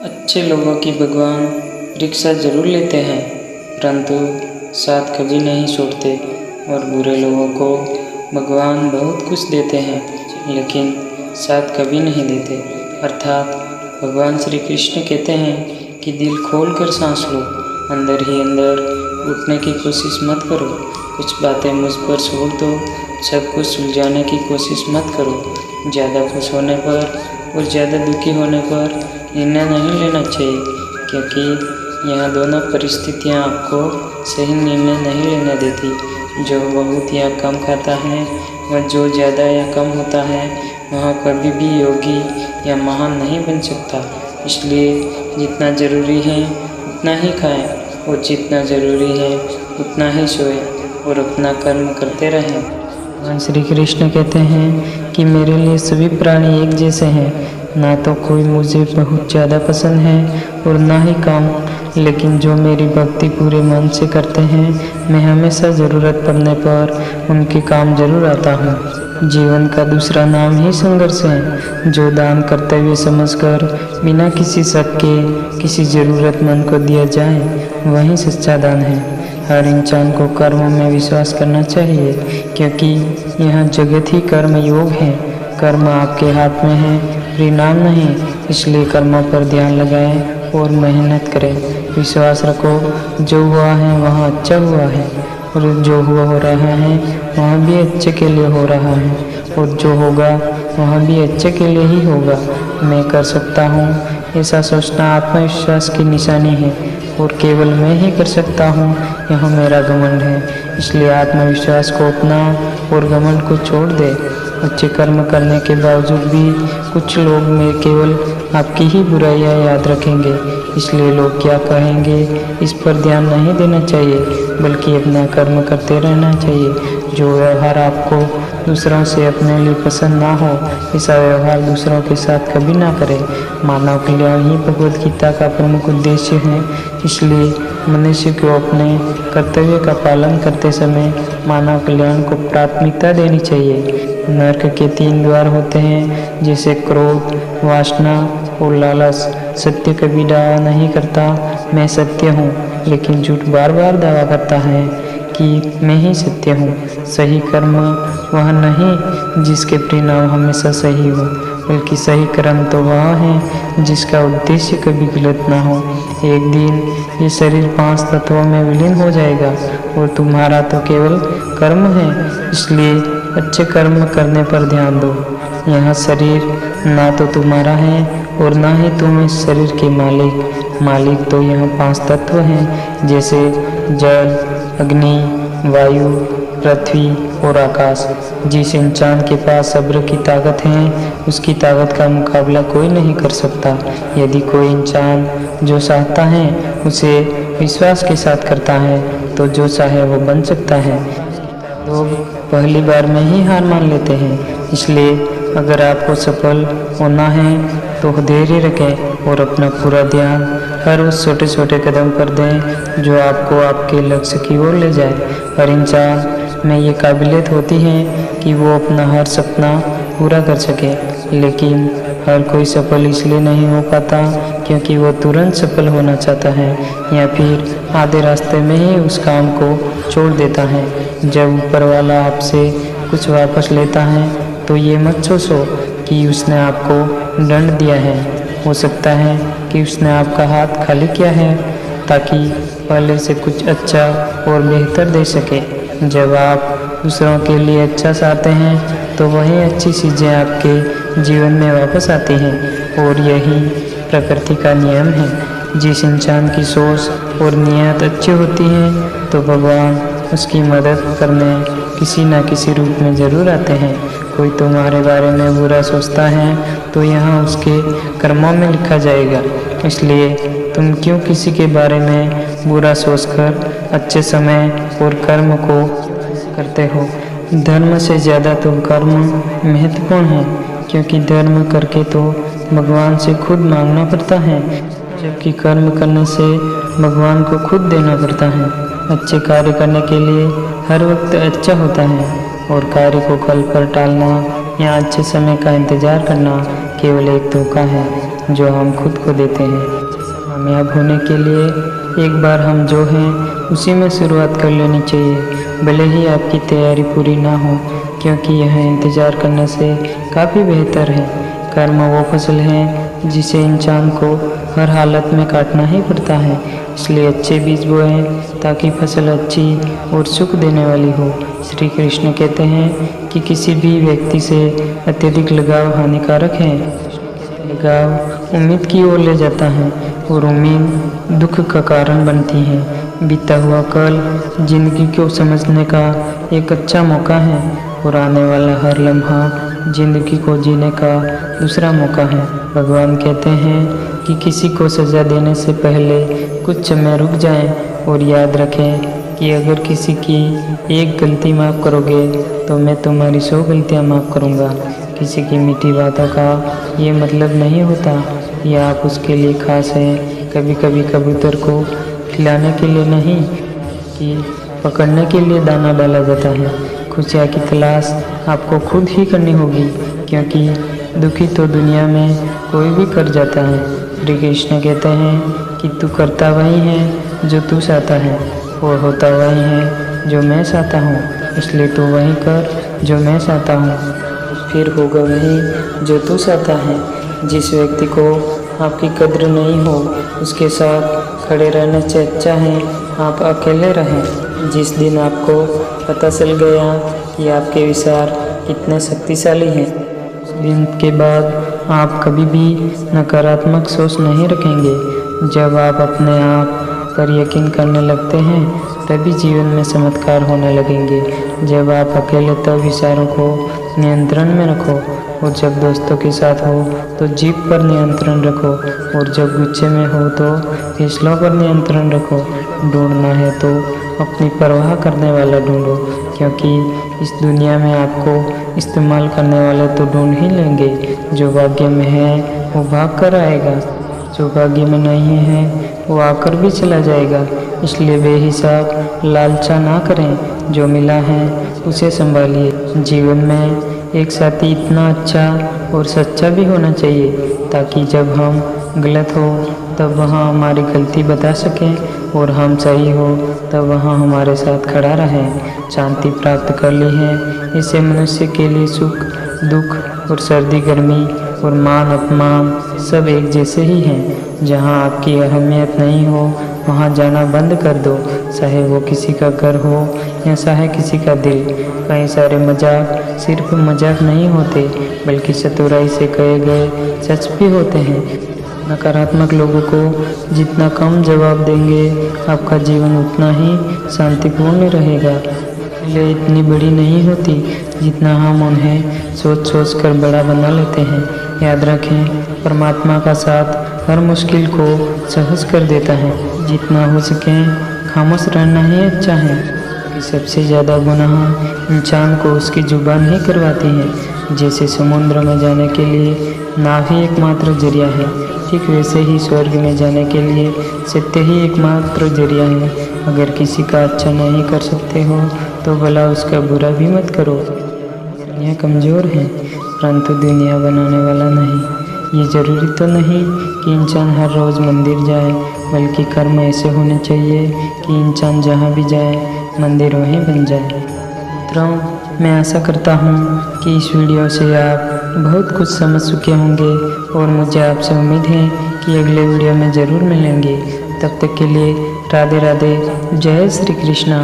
अच्छे लोगों की भगवान परीक्षा जरूर लेते हैं, परंतु साथ कभी नहीं छोड़ते। और बुरे लोगों को भगवान बहुत कुछ देते हैं, लेकिन साथ कभी नहीं देते। अर्थात भगवान श्री कृष्ण कहते हैं कि दिल खोल कर सांस लो, अंदर ही अंदर उठने की कोशिश मत करो। कुछ बातें मुझ पर छोड़ दो, सब कुछ सुलझाने की कोशिश मत करो। ज़्यादा खुश होने पर और ज़्यादा दुखी होने पर निर्णय नहीं लेना चाहिए, क्योंकि यहाँ दोनों परिस्थितियाँ आपको सही निर्णय नहीं लेने देती। जो बहुत या कम खाता है व जो ज़्यादा या कम होता है वह कभी भी योगी या महान नहीं बन सकता। इसलिए जितना ज़रूरी है उतना ही खाएं और जितना ज़रूरी है उतना ही सोएं और अपना कर्म करते रहें। भगवान श्री कृष्ण कहते हैं कि मेरे लिए सभी प्राणी एक जैसे हैं, ना तो कोई मुझे बहुत ज़्यादा पसंद है और ना ही कम, लेकिन जो मेरी भक्ति पूरे मन से करते हैं मैं हमेशा ज़रूरत पड़ने पर उनके काम जरूर आता हूँ। जीवन का दूसरा नाम ही संघर्ष है। जो दान कर्तव्य समझकर बिना किसी शक के किसी ज़रूरतमंद को दिया जाए वही सच्चा दान है। हर इंसान को कर्मों में विश्वास करना चाहिए, क्योंकि यह जगत ही कर्म योग है। कर्म आपके हाथ में है, परिणाम नहीं। इसलिए कर्मों पर ध्यान लगाएं और मेहनत करें। विश्वास रखो, जो हुआ है वह अच्छा हुआ है, और जो हो रहा है वह भी अच्छे के लिए हो रहा है, और जो होगा वह भी अच्छे के लिए ही होगा। मैं कर सकता हूँ, ऐसा सोचना आत्मविश्वास की निशानी है, और केवल मैं ही कर सकता हूँ यह मेरा घमंड है। इसलिए आत्मविश्वास को अपना और घमंड को छोड़ दे। अच्छे कर्म करने के बावजूद भी कुछ लोग में केवल आपकी ही बुराइयां याद रखेंगे, इसलिए लोग क्या कहेंगे इस पर ध्यान नहीं देना चाहिए, बल्कि अपना कर्म करते रहना चाहिए। जो व्यवहार आपको दूसरों से अपने लिए पसंद ना हो, ऐसा व्यवहार दूसरों के साथ कभी ना करें। मानव कल्याण ही भगवद गीता का प्रमुख उद्देश्य है। इसलिए मनुष्य को अपने कर्तव्य का पालन करते समय मानव कल्याण को प्राथमिकता देनी चाहिए। नरक के 3 द्वार होते हैं, जैसे क्रोध, वासना और लालच। सत्य कभी दावा नहीं करता मैं सत्य हूँ, लेकिन झूठ बार बार दावा करता है कि मैं ही सत्य हूँ। सही कर्म वह नहीं जिसके परिणाम हमेशा सही हो, बल्कि सही कर्म तो वह है जिसका उद्देश्य कभी गलत ना हो। एक दिन ये शरीर 5 तत्वों में विलीन हो जाएगा और तुम्हारा तो केवल कर्म है। इसलिए अच्छे कर्म करने पर ध्यान दो। यह शरीर ना तो तुम्हारा है और ना ही तुम इस शरीर के मालिक तो यह 5 तत्व हैं, जैसे जल, अग्नि, वायु, पृथ्वी और आकाश। जिस इंसान के पास सब्र की ताकत है उसकी ताकत का मुकाबला कोई नहीं कर सकता। यदि कोई इंसान जो चाहता है उसे विश्वास के साथ करता है तो जो चाहे वो बन सकता है। लोग पहली बार में ही हार मान लेते हैं। इसलिए अगर आपको सफल होना है तो धैर्य रखें और अपना पूरा ध्यान हर उस छोटे छोटे कदम पर दें जो आपको आपके लक्ष्य की ओर ले जाए। हर इंसान में ये काबिलियत होती है कि वो अपना हर सपना पूरा कर सके, लेकिन हर कोई सफल इसलिए नहीं हो पाता क्योंकि वो तुरंत सफल होना चाहता है या फिर आधे रास्ते में ही उस काम को छोड़ देता है। जब ऊपर वाला आपसे कुछ वापस लेता है तो ये मत सोचो कि उसने आपको दंड दिया है। हो सकता है कि उसने आपका हाथ खाली किया है ताकि पहले से कुछ अच्छा और बेहतर दे सके। जब आप दूसरों के लिए अच्छा चाहते हैं तो वही अच्छी चीज़ें आपके जीवन में वापस आती हैं, और यही प्रकृति का नियम है। जिस इंसान की सोच और नीयत अच्छी होती है तो भगवान उसकी मदद करने किसी न किसी रूप में ज़रूर आते हैं। कोई तुम्हारे बारे में बुरा सोचता है तो यहाँ उसके कर्मों में लिखा जाएगा। इसलिए तुम क्यों किसी के बारे में बुरा सोचकर अच्छे समय और कर्म को करते हो। धर्म से ज़्यादा तो कर्म महत्वपूर्ण है, क्योंकि धर्म करके तो भगवान से खुद मांगना पड़ता है, जबकि कर्म करने से भगवान को खुद देना पड़ता है। अच्छे कार्य करने के लिए हर वक्त अच्छा होता है, और कार्य को कल पर टालना या अच्छे समय का इंतज़ार करना केवल एक धोखा है जो हम खुद को देते हैं। कामयाब होने के लिए एक बार हम जो हैं उसी में शुरुआत कर लेनी चाहिए, भले ही आपकी तैयारी पूरी ना हो, क्योंकि यह इंतज़ार करने से काफ़ी बेहतर है। कर्म वो फसल है जिसे इंसान को हर हालत में काटना ही पड़ता है, इसलिए अच्छे बीज बोएं ताकि फसल अच्छी और सुख देने वाली हो। श्री कृष्ण कहते हैं कि किसी भी व्यक्ति से अत्यधिक लगाव हानिकारक है। लगाव उम्मीद की ओर ले जाता है और उम्मीद दुख का कारण बनती है। बीता हुआ कल जिंदगी को समझने का एक अच्छा मौका है और आने वाला हर लम्हा जिंदगी को जीने का दूसरा मौका है। भगवान कहते हैं कि किसी को सज़ा देने से पहले कुछ समय रुक जाएं और याद रखें कि अगर किसी की एक गलती माफ़ करोगे तो मैं तुम्हारी 100 गलतियाँ माफ़ करूँगा। किसी की मीठी बातों का ये मतलब नहीं होता कि आप उसके लिए खास हैं। कभी कभी कबूतर को खिलाने के लिए नहीं कि पकड़ने के लिए दाना डाला जाता है। खुशियाँ की तलाश आपको खुद ही करनी होगी, क्योंकि दुखी तो दुनिया में कोई भी कर जाता है। श्री कृष्ण कहते हैं कि तू करता वही है जो तू चाहता है और होता वही है जो मैं चाहता हूँ, इसलिए तू वही कर जो मैं चाहता हूँ, फिर होगा वही जो तू चाहता है। जिस व्यक्ति को आपकी कद्र नहीं हो उसके साथ खड़े रहने से अच्छा है आप अकेले रहें। जिस दिन आपको पता चल गया कि आपके विचार कितने शक्तिशाली हैं, उस दिन के बाद आप कभी भी नकारात्मक सोच नहीं रखेंगे। जब आप अपने आप पर यकीन करने लगते हैं तभी जीवन में चमत्कार होने लगेंगे। जब आप अकेले तब विचारों को नियंत्रण में रखो, और जब दोस्तों के साथ हो तो जीभ पर नियंत्रण रखो, और जब गुस्से में हो तो फैसलों पर नियंत्रण रखो। ढूंढना है तो अपनी परवाह करने वाला ढूंढो, क्योंकि इस दुनिया में आपको इस्तेमाल करने वाले तो ढूंढ ही लेंगे। जो भाग्य में है वो भाग कर आएगा, जो भाग्य में नहीं है वो आकर भी चला जाएगा। इसलिए बेहिसाब लालचा ना करें, जो मिला है उसे संभालिए। जीवन में एक साथी इतना अच्छा और सच्चा भी होना चाहिए ताकि जब हम गलत हो तब वहाँ हमारी गलती बता सकें, और हम सही हो तब वहाँ हमारे साथ खड़ा रहे। शांति प्राप्त कर ली है, इसे मनुष्य के लिए सुख दुख और सर्दी गर्मी और मान अपमान सब एक जैसे ही हैं। जहाँ आपकी अहमियत नहीं हो वहाँ जाना बंद कर दो, चाहे वो किसी का घर हो या चाहे किसी का दिल। कई सारे मजाक सिर्फ मजाक नहीं होते, बल्कि चतुराई से कहे गए सच भी होते हैं। नकारात्मक लोगों को जितना कम जवाब देंगे आपका जीवन उतना ही शांतिपूर्ण रहेगा। ये इतनी बड़ी नहीं होती जितना हम उन्हें सोच सोच कर बड़ा बना लेते हैं। याद रखें, परमात्मा का साथ हर मुश्किल को सहज कर देता है। जितना हो सके खामोश रहना ही अच्छा है, कि सबसे ज़्यादा गुनाह इंसान को उसकी जुबान ही करवाती है। जैसे समुद्र में जाने के लिए नाव ही एकमात्र जरिया है, ठीक वैसे ही स्वर्ग में जाने के लिए सत्य ही एकमात्र जरिया है। अगर किसी का अच्छा नहीं कर सकते हो तो भला उसका बुरा भी मत करो। दुनिया कमज़ोर है परंतु दुनिया बनाने वाला नहीं। ये ज़रूरी तो नहीं कि इंसान हर रोज़ मंदिर जाए, बल्कि कर्म ऐसे होने चाहिए कि इंसान जहाँ भी जाए मंदिर वहीं बन जाए। मित्रों, मैं आशा करता हूँ कि इस वीडियो से आप बहुत कुछ समझ चुके होंगे, और मुझे आपसे उम्मीद है कि अगले वीडियो में ज़रूर मिलेंगे। तब तक के लिए राधे राधे, जय श्री कृष्णा।